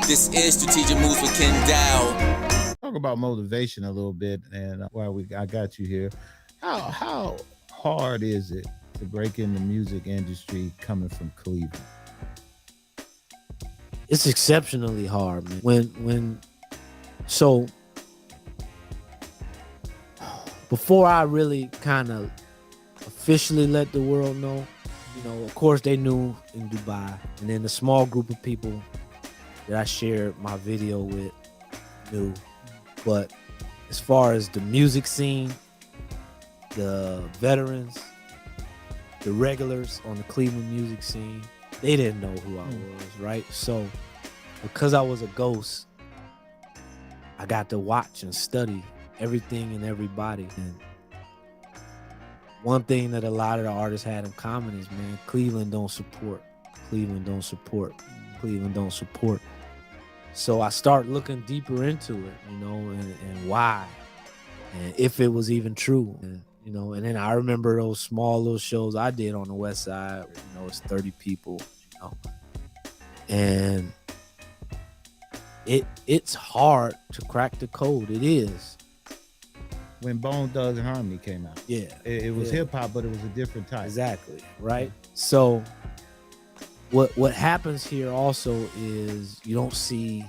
This is Strategic Moves with Kenn Dowell. Talk about motivation a little bit, and I got you here. How hard is it to break in the music industry coming from Cleveland? It's exceptionally hard, man. So before I really kind of officially let the world know, of course they knew in Dubai, and then the small group of people that I shared my video with knew. But as far as the music scene, the veterans, the regulars on the Cleveland music scene, they didn't know who I was, right? So because I was a ghost, I got to watch and study everything and everybody. And one thing that a lot of the artists had in common is, man, Cleveland don't support. Cleveland don't support. Cleveland don't support. So I start looking deeper into it, and why, and if it was even true, and then I remember those small little shows I did on the West Side, it's 30 people, and it's hard to crack the code. It is. When Bone Thugs and Harmony came out, it was hip hop, but it was a different type. Exactly, right? So what happens here also is you don't see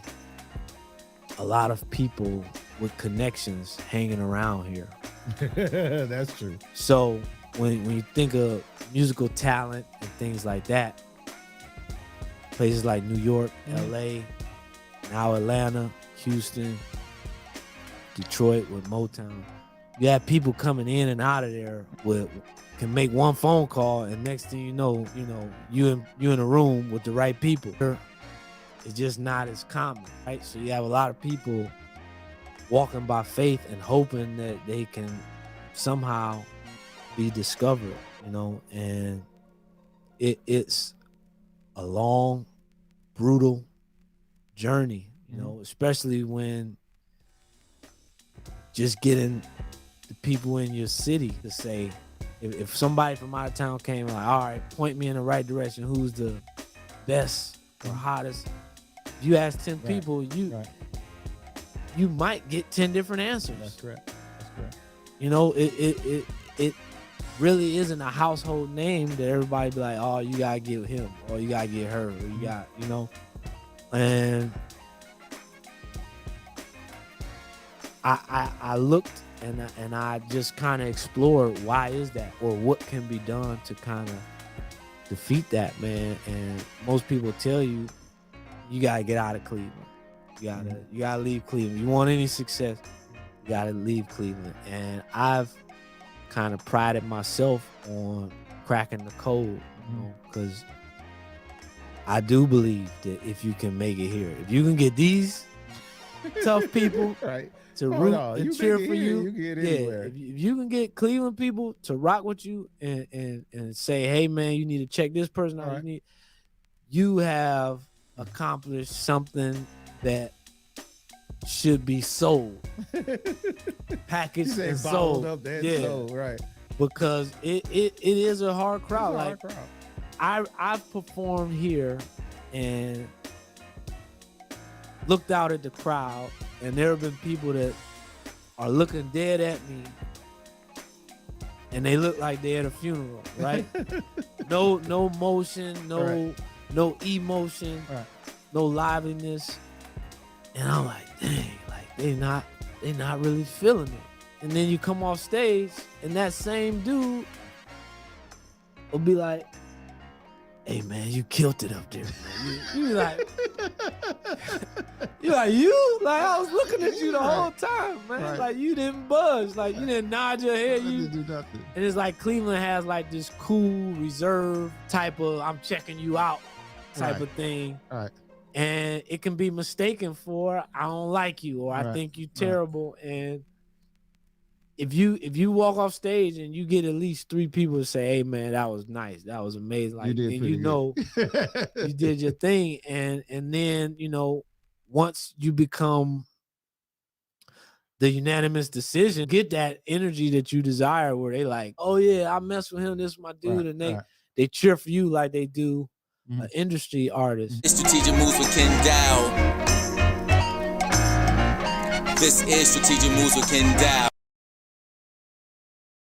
a lot of people with connections hanging around here. That's true. So when you think of musical talent and things like that, places like New York, LA, now Atlanta, Houston, Detroit with Motown, you have people coming in and out of there can make one phone call, and next thing you know, you in a room with the right people. It's just not as common, right? So you have a lot of people walking by faith and hoping that they can somehow be discovered, and it's a long, brutal journey, especially when just getting the people in your city to say, if somebody from out of town came like, all right, point me in the right direction, who's the best or hottest? If you ask 10 people, you might get 10 different answers. That's correct. It really isn't a household name that everybody be like, oh, you gotta get him, or you gotta get her, or you got, and I looked and I just kind of explored why is that, or what can be done to kind of defeat that, man. And most people tell you gotta get out of Cleveland. You gotta leave Cleveland. You want any success, you gotta leave Cleveland. And I've kind of prided myself on cracking the code, because I do believe that if you can make it here, if you can get these tough people to root and cheer for you, if you can get Cleveland people to rock with you and say, hey man, you need to check this person out, you have accomplished something that should be sold, packaged and sold. Up sold, right? Because it is a hard crowd. I've performed here and looked out at the crowd, and there have been people that are looking dead at me, and they look like they're at a funeral, right? No motion, no emotion, no liveliness. And I'm like, dang, like they not really feeling it. And then you come off stage, and that same dude will be like, hey man, you killed it up there, man. You like, I was looking at you the whole time, man. Like you didn't budge, like you didn't nod your head. You didn't do nothing. And it's like Cleveland has like this cool, reserved type of I'm checking you out type of thing. And it can be mistaken for I don't like you, or I think you terrible. And if you walk off stage and you get at least 3 people to say, hey man, that was nice, that was amazing, like, and you did your thing, and then once you become the unanimous decision, get that energy that you desire, where they like, oh yeah, I mess with him, this is my dude, and they cheer for you like they do an industry artist. Strategic Moves with Kenn Dowell. This is Strategic Moves with Kenn Dowell.